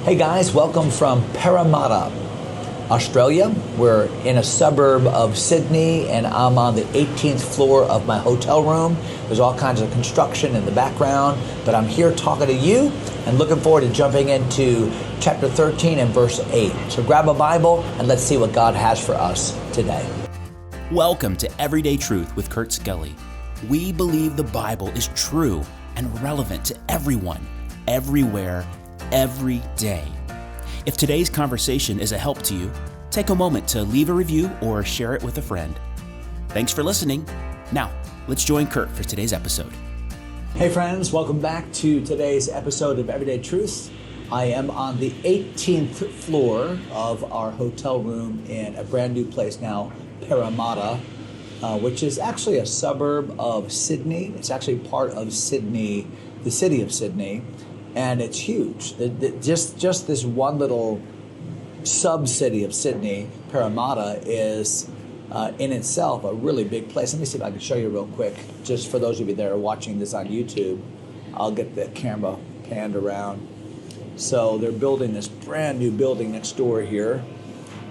Hey guys, welcome from Parramatta, Australia. We're in a suburb of Sydney and I'm on the 18th floor of my hotel room. There's all kinds of construction in the background, but I'm here talking to you and looking forward to jumping into chapter 13 and verse 8. So grab a Bible and let's see what God has for us today. Welcome to Everyday Truth with Kurt Skelly. We believe the Bible is true and relevant to everyone, everywhere, every day. If today's conversation is a help to you, take a moment to leave a review or share it with a friend. Thanks for listening. Now, let's join Kurt for today's episode. Hey friends, welcome back to today's episode of Everyday Truth. I am on the 18th floor of our hotel room in a brand new place now, Parramatta, which is actually a suburb of Sydney. It's actually part of Sydney, the city of Sydney. And it's huge. Just this one little sub-city of Sydney, Parramatta, is in itself a really big place. Let me see if I can show you real quick. Just for those of you that are watching this on YouTube, I'll get the camera panned around. So they're building this brand new building next door here.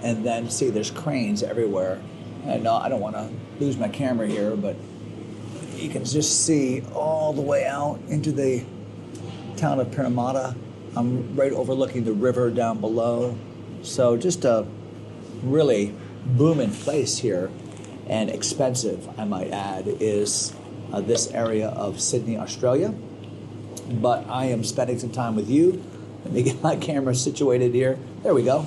And then see, there's cranes everywhere. And I don't want to lose my camera here, but you can just see all the way out into the town of Parramatta. I'm right overlooking the river down below. So just a really booming place here, and expensive, I might add, is this area of Sydney, Australia. But I am spending some time with you. Let me get my camera situated here. There we go.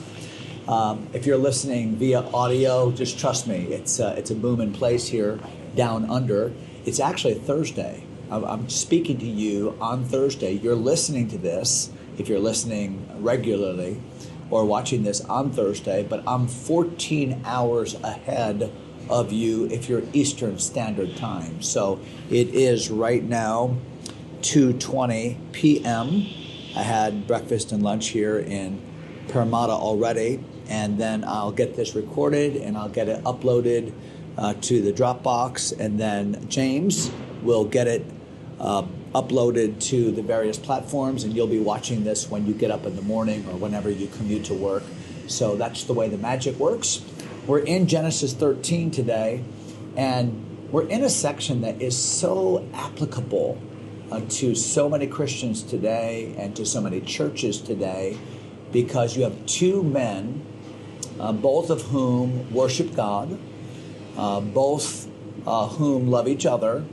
If you're listening via audio, just trust me, it's a booming place here down under. It's actually Thursday. I'm speaking to you on Thursday. You're listening to this, if you're listening regularly, or watching this on Thursday, but I'm 14 hours ahead of you if you're Eastern Standard Time. So it is right now 2:20 p.m. I had breakfast and lunch here in Parramatta already, and then I'll get this recorded and I'll get it uploaded to the Dropbox, and then James will get it uploaded to the various platforms, and you'll be watching this when you get up in the morning or whenever you commute to work. So that's the way the magic works. We're in Genesis 13 today, and we're in a section that is so applicable to so many Christians today and to so many churches today, because you have two men, both of whom worship God, both whom love each other,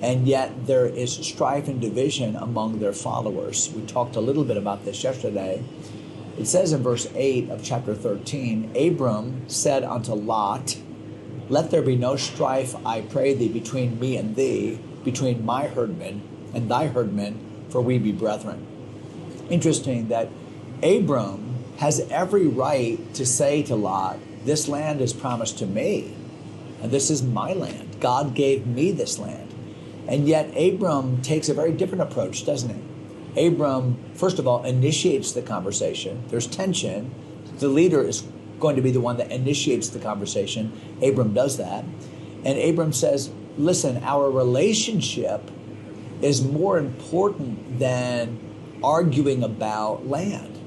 and yet there is strife and division among their followers. We talked a little bit about this yesterday. It says in verse 8 of chapter 13, Abram said unto Lot, let there be no strife, I pray thee, between me and thee, between my herdmen and thy herdmen, for we be brethren. Interesting that Abram has every right to say to Lot, this land is promised to me, and this is my land. God gave me this land. And yet Abram takes a very different approach, doesn't he? Abram, first of all, initiates the conversation. There's tension. The leader is going to be the one that initiates the conversation. Abram does that. And Abram says, listen, our relationship is more important than arguing about land.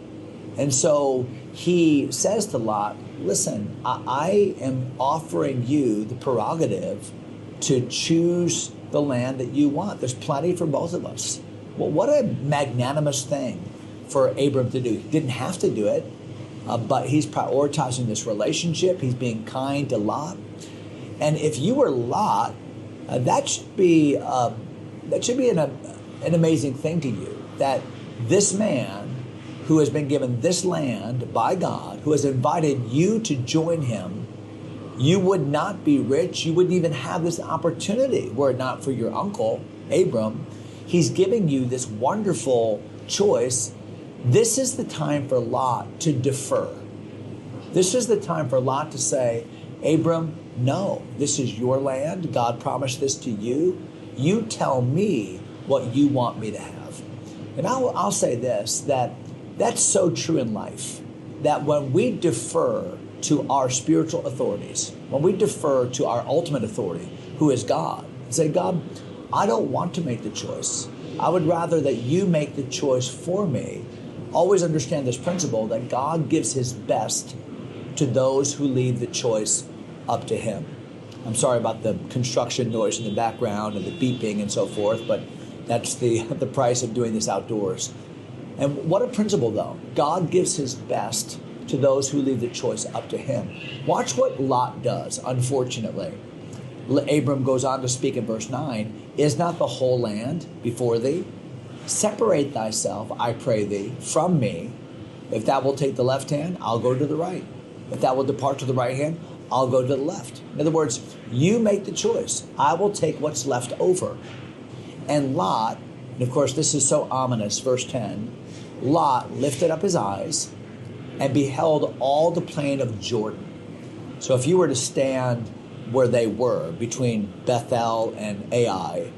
And so he says to Lot, listen, I am offering you the prerogative to choose the land that you want. There's plenty for both of us. Well, what a magnanimous thing for Abram to do. He didn't have to do it, but he's prioritizing this relationship. He's being kind to Lot. And if you were Lot, that should be an amazing thing to you, that this man who has been given this land by God, who has invited you to join him, you would not be rich. You wouldn't even have this opportunity were it not for your uncle, Abram. He's giving you this wonderful choice. This is the time for Lot to defer. This is the time for Lot to say, Abram, no, this is your land. God promised this to you. You tell me what you want me to have. And I'll say this, that's so true in life, that when we defer to our spiritual authorities, when we defer to our ultimate authority, who is God, and say, God, I don't want to make the choice. I would rather that you make the choice for me. Always understand this principle that God gives his best to those who leave the choice up to him. I'm sorry about the construction noise in the background and the beeping and so forth, but that's the price of doing this outdoors. And what a principle, though. God gives his best to those who leave the choice up to him. Watch what Lot does, unfortunately. Abram goes on to speak in verse 9, "Is not the whole land before thee? Separate thyself, I pray thee, from me. If thou wilt take the left hand, I'll go to the right. If thou wilt depart to the right hand, I'll go to the left." In other words, you make the choice. I will take what's left over. And Lot, and of course this is so ominous, verse 10, Lot lifted up his eyes and beheld all the plain of Jordan. So if you were to stand where they were, between Bethel and Ai,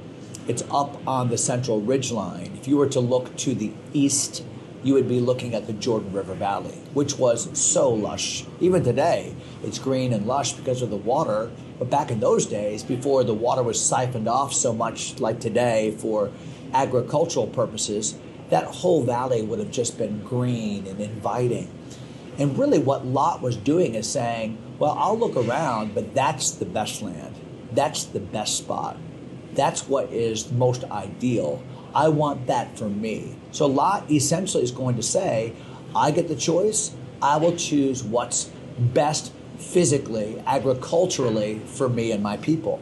it's up on the central ridgeline. If you were to look to the east, you would be looking at the Jordan River Valley, which was so lush. Even today, it's green and lush because of the water. But back in those days, before the water was siphoned off so much like today for agricultural purposes, that whole valley would have just been green and inviting. And really what Lot was doing is saying, well, I'll look around, but that's the best land. That's the best spot. That's what is most ideal. I want that for me. So Lot essentially is going to say, I get the choice. I will choose what's best physically, agriculturally for me and my people.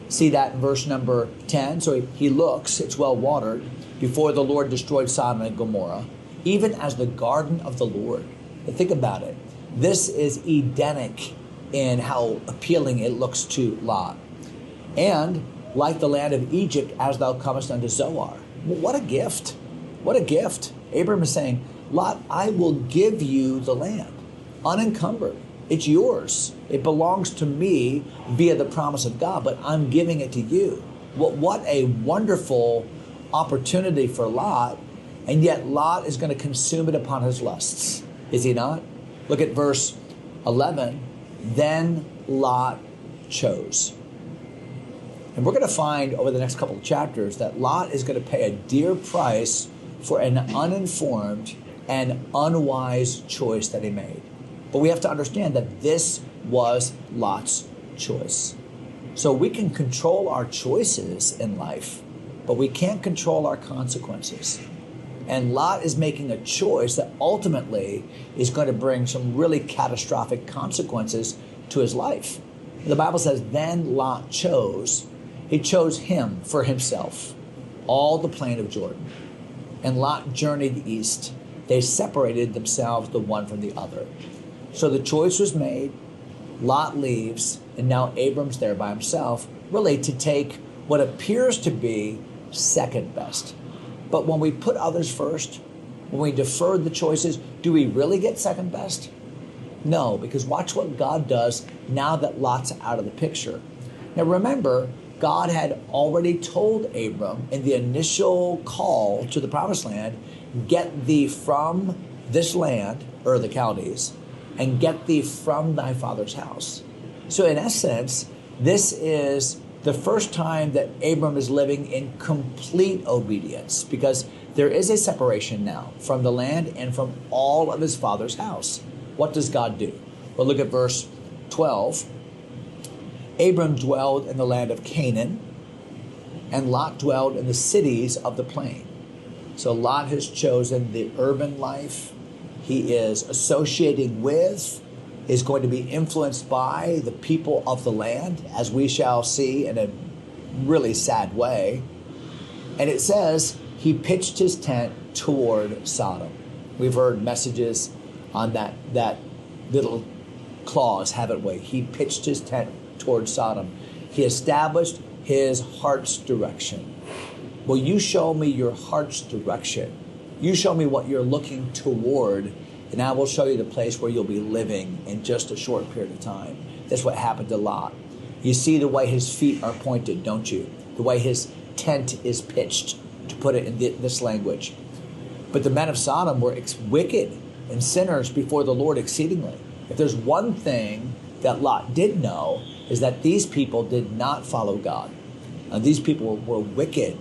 See that in verse number 10. So he looks, it's well watered, before the Lord destroyed Sodom and Gomorrah, even as the garden of the Lord. But think about it. This is Edenic in how appealing it looks to Lot. And like the land of Egypt, as thou comest unto Zoar. Well, what a gift. What a gift. Abram is saying, Lot, I will give you the land, unencumbered. It's yours. It belongs to me via the promise of God, but I'm giving it to you. What a wonderful opportunity for Lot, and yet Lot is going to consume it upon his lusts. Is he not? Look at verse 11. Then Lot chose. And we're going to find over the next couple of chapters that Lot is going to pay a dear price for an uninformed and unwise choice that he made. But we have to understand that this was Lot's choice. So we can control our choices in life, but we can't control our consequences. And Lot is making a choice that ultimately is going to bring some really catastrophic consequences to his life. The Bible says, then Lot chose. He chose him for himself, all the plain of Jordan. And Lot journeyed east. They separated themselves the one from the other. So the choice was made. Lot leaves, and now Abram's there by himself, really to take what appears to be second best. But when we put others first, when we defer the choices, do we really get second best? No, because watch what God does now that Lot's out of the picture. Now remember, God had already told Abram in the initial call to the promised land, get thee from this land, Ur the Chaldees, and get thee from thy father's house. So in essence, this is the first time that Abram is living in complete obedience, because there is a separation now from the land and from all of his father's house. What does God do? Well, look at verse 12. Abram dwelled in the land of Canaan, and Lot dwelled in the cities of the plain. So Lot has chosen the urban life. He is associating with, is going to be influenced by the people of the land, as we shall see in a really sad way. And it says he pitched his tent toward Sodom. We've heard messages on that little clause, haven't we? He pitched his tent toward Sodom. He established his heart's direction. Will you show me your heart's direction? You show me what you're looking toward, and I will show you the place where you'll be living in just a short period of time. That's what happened to Lot. You see the way his feet are pointed, don't you? The way his tent is pitched, to put it in this language. But the men of Sodom were wicked and sinners before the Lord exceedingly. If there's one thing that Lot did know, is that these people did not follow God. These people were wicked.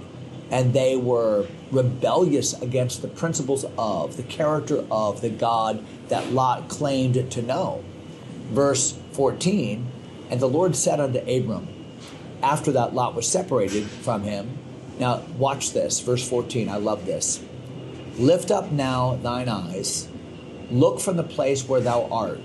and they were rebellious against the principles of the character of the God that Lot claimed to know. Verse 14, and the Lord said unto Abram, after that Lot was separated from him. Now watch this, verse 14, I love this. Lift up now thine eyes, look from the place where thou art.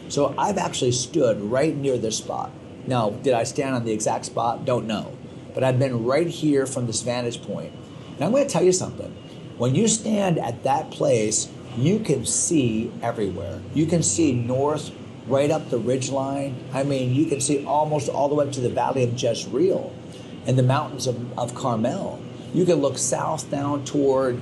So I've actually stood right near this spot. Now, did I stand on the exact spot? Don't know. But I've been right here from this vantage point. And I'm going to tell you something. When you stand at that place, you can see everywhere. You can see north, right up the ridge line. I mean, you can see almost all the way up to the valley of Jezreel and the mountains of Carmel. You can look south down toward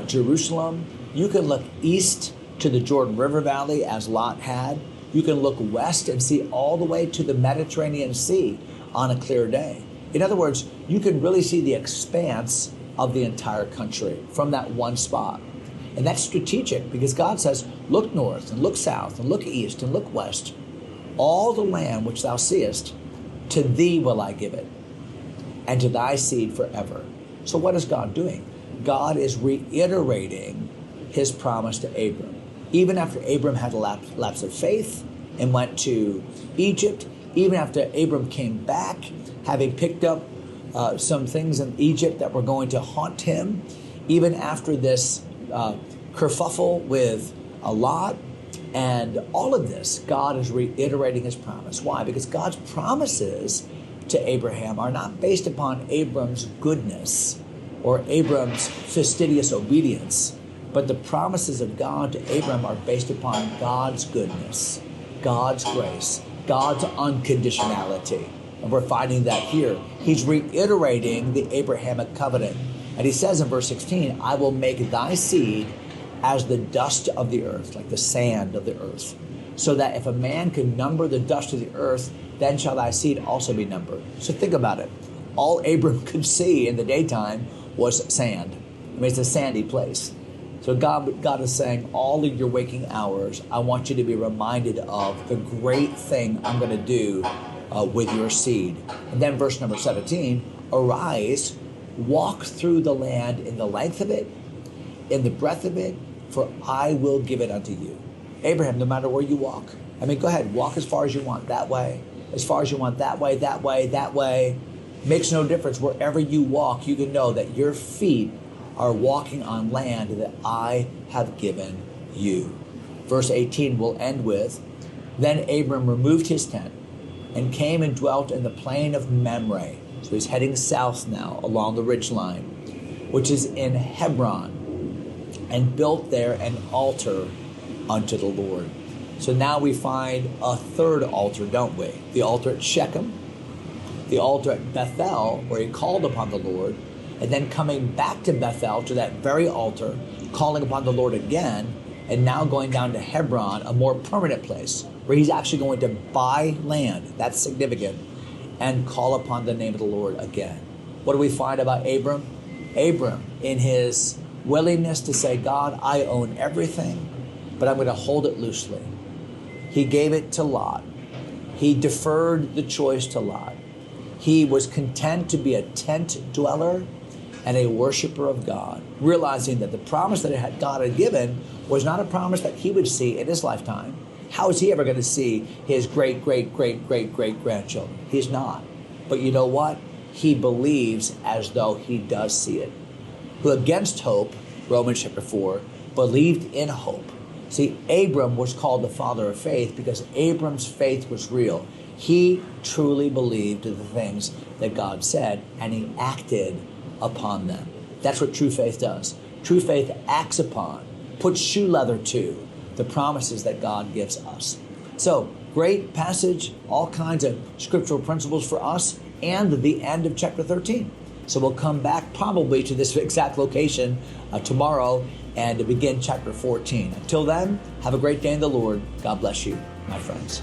Jerusalem. You can look east to the Jordan River Valley as Lot had. You can look west and see all the way to the Mediterranean Sea on a clear day. In other words, you can really see the expanse of the entire country from that one spot. And that's strategic because God says, look north and look south and look east and look west. All the land which thou seest, to thee will I give it, and to thy seed forever. So what is God doing? God is reiterating his promise to Abram. Even after Abram had a lapse of faith and went to Egypt, even after Abram came back, having picked up some things in Egypt that were going to haunt him, even after this kerfuffle with Lot, and all of this, God is reiterating his promise. Why? Because God's promises to Abraham are not based upon Abram's goodness or Abram's fastidious obedience, but the promises of God to Abram are based upon God's goodness, God's grace, God's unconditionality. And we're finding that here. He's reiterating the Abrahamic covenant. And he says in verse 16, I will make thy seed as the dust of the earth, like the sand of the earth, so that if a man can number the dust of the earth, then shall thy seed also be numbered. So think about it. All Abram could see in the daytime was sand. I mean, it's a sandy place. So God is saying, all of your waking hours, I want you to be reminded of the great thing I'm going to do with your seed. And then verse number 17, arise, walk through the land in the length of it, in the breadth of it, for I will give it unto you. Abraham, no matter where you walk, I mean, go ahead, walk as far as you want that way, as far as you want that way, that way, that way. Makes no difference. Wherever you walk, you can know that your feet are walking on land that I have given you. Verse 18 will end with, then Abram removed his tent and came and dwelt in the plain of Mamre. So he's heading south now along the ridgeline, which is in Hebron, and built there an altar unto the Lord. So now we find a third altar, don't we? The altar at Shechem, the altar at Bethel, where he called upon the Lord, and then coming back to Bethel, to that very altar, calling upon the Lord again, and now going down to Hebron, a more permanent place, where he's actually going to buy land, that's significant, and call upon the name of the Lord again. What do we find about Abram? Abram, in his willingness to say, God, I own everything, but I'm going to hold it loosely. He gave it to Lot. He deferred the choice to Lot. He was content to be a tent dweller and a worshiper of God, realizing that the promise that God had given was not a promise that he would see in his lifetime. How is he ever going to see his great, great, great, great, great grandchildren? He's not. But you know what? He believes as though he does see it. Who against hope, Romans chapter 4, believed in hope. See, Abram was called the father of faith because Abram's faith was real. He truly believed the things that God said, and he acted upon them. That's what true faith does. True faith acts upon, puts shoe leather to the promises that God gives us. So, great passage, all kinds of scriptural principles for us, and the end of chapter 13. So we'll come back probably to this exact location tomorrow and to begin chapter 14. Until then, have a great day in the Lord. God bless you, my friends.